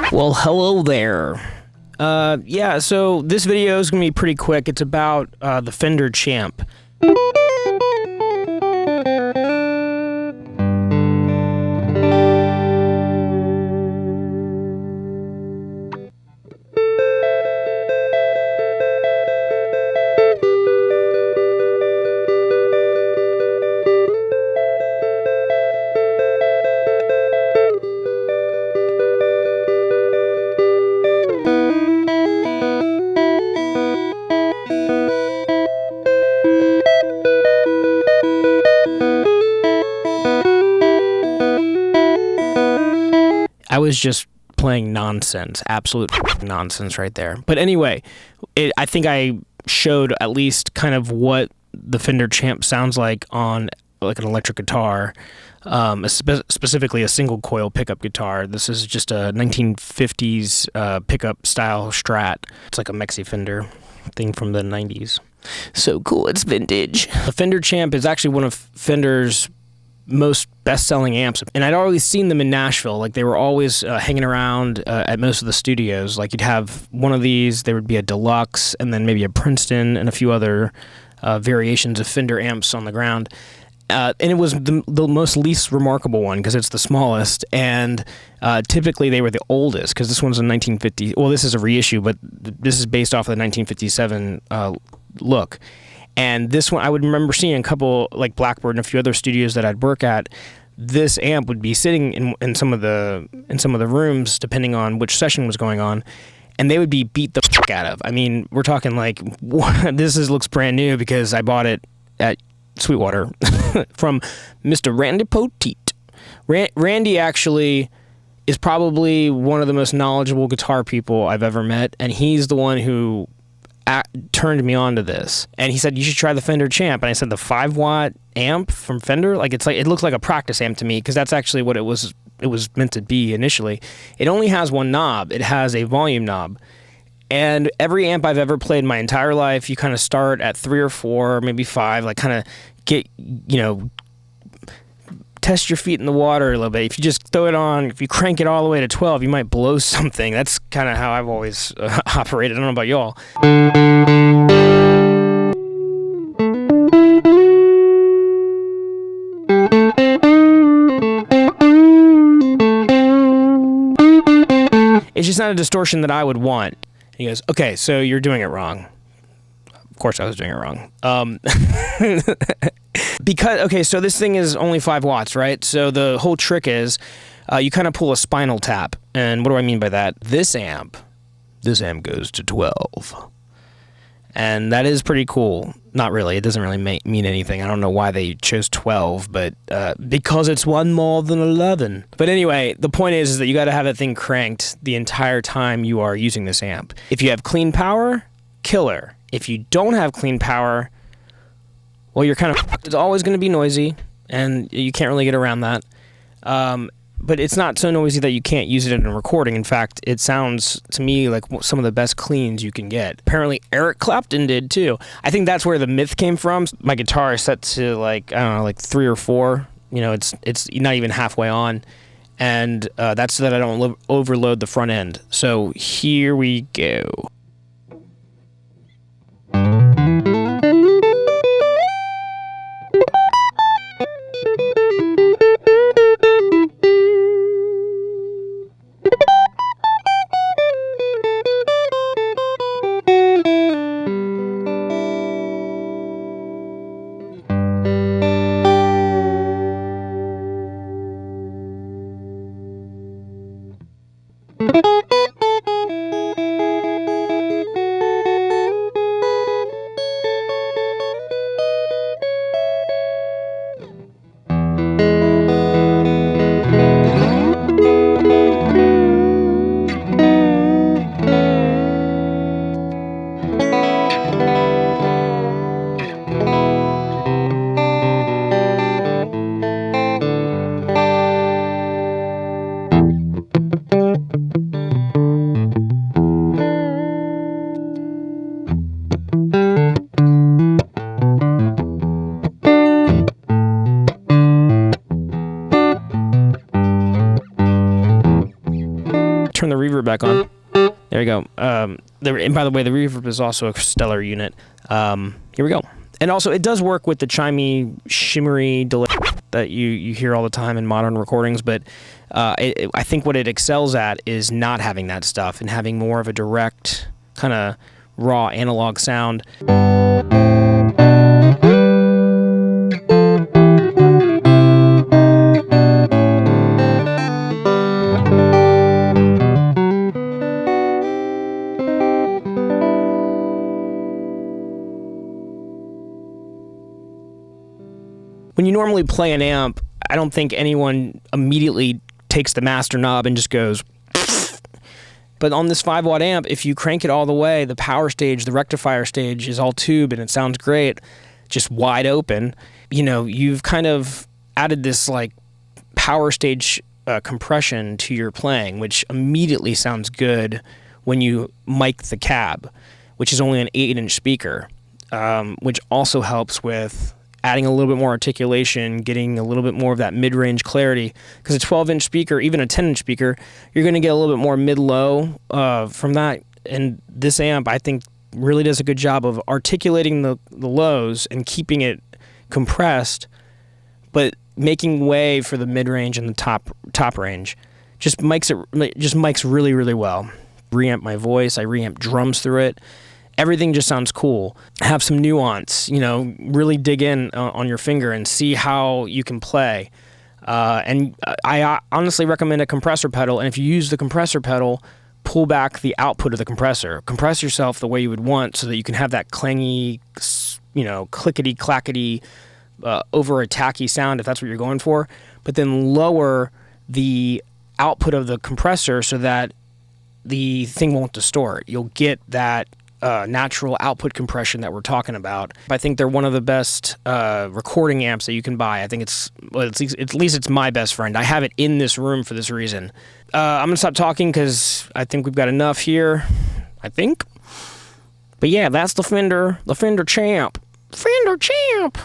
Well, hello there. Yeah, so this video is going to be pretty quick. It's about the Fender Champ. I was just playing nonsense, absolute nonsense right there. But anyway, I think I showed at least kind of what the Fender Champ sounds like on like an electric guitar, specifically a single coil pickup guitar. This is just a 1950s pickup style Strat. It's like a Mexi-Fender thing from the 90s. So cool, it's vintage. The Fender Champ is actually one of Fender's most best-selling amps, and I'd always seen them in Nashville. Like, they were always hanging around at most of the studios. Like, you'd have one of these, there would be a deluxe, and then maybe a Princeton, and a few other variations of Fender amps on the ground. And it was the most least remarkable one because it's the smallest, and typically they were the oldest because this one's a 1950. Well, this is a reissue, but this is based off of the 1957 look. And this one, I would remember seeing a couple, like Blackbird and a few other studios that I'd work at. This amp would be sitting in some of the rooms, depending on which session was going on, and they would be beat the fuck out of. I mean, we're talking like, looks brand new because I bought it at Sweetwater from Mr. Randy Poteet. Randy actually is probably one of the most knowledgeable guitar people I've ever met, and he's the one who turned me on to this. And he said, you should try the Fender Champ. And I said, the 5-watt amp from Fender? Like, it looks like a practice amp to me, because that's actually what it was meant to be initially. It only has one knob. It has a volume knob. And every amp I've ever played in my entire life, you kind of start at 3 or 4, maybe 5, like kind of get, test your feet in the water a little bit. If you just throw it on, if you crank it all the way to 12, you might blow something. That's kind of how I've always operated. I don't know about y'all. It's just not a distortion that I would want. And he goes, okay, so you're doing it wrong. Of course I was doing it wrong. Because, okay, so this thing is only 5 watts, right? So the whole trick is you kind of pull a spinal tap. And what do I mean by that? This amp goes to 12. And that is pretty cool. Not really. It doesn't really mean anything. I don't know why they chose 12, but because it's one more than 11. But anyway, the point is that you got to have that thing cranked the entire time you are using this amp. If you have clean power, killer. If you don't have clean power, well, you're kind of fucked. It's always going to be noisy, and you can't really get around that. But it's not so noisy that you can't use it in a recording. In fact, it sounds to me like some of the best cleans you can get. Apparently, Eric Clapton did too. I think that's where the myth came from. My guitar is set to like 3 or 4. It's not even halfway on, and that's so that I don't overload the front end. So here we go. turn the reverb back on. There you go. And by the way, the reverb is also a stellar unit. Here we go. And also, it does work with the chimey, shimmery delay that you hear all the time in modern recordings, but I think what it excels at is not having that stuff and having more of a direct, kind of raw analog sound. When you normally play an amp, I don't think anyone immediately takes the master knob and just goes. But on this 5-watt amp, if you crank it all the way, the power stage, the rectifier stage is all tube and it sounds great, just wide open. You know, you've kind of added this like power stage compression to your playing, which immediately sounds good when you mic the cab, which is only an 8-inch speaker, which also helps with adding a little bit more articulation, getting a little bit more of that mid-range clarity. Because a 12-inch speaker, even a 10-inch speaker, you're going to get a little bit more mid-low from that. And this amp, I think, really does a good job of articulating the lows and keeping it compressed, but making way for the mid-range and the top range. Just mics really, really well. Reamp my voice. I reamp drums through it. Everything just sounds cool. Have some nuance, you know, really dig in on your finger and see how you can play. And I honestly recommend a compressor pedal. And if you use the compressor pedal, pull back the output of the compressor. Compress yourself the way you would want so that you can have that clangy, you know, clickety-clackety, over-attacky sound if that's what you're going for. But then lower the output of the compressor so that the thing won't distort. You'll get that natural output compression that we're talking about. I think they're one of the best recording amps that you can buy. I think at least it's my best friend. I have it in this room for this reason. I'm gonna stop talking because I think we've got enough here. I think. But yeah, that's the Fender Champ. Fender Champ.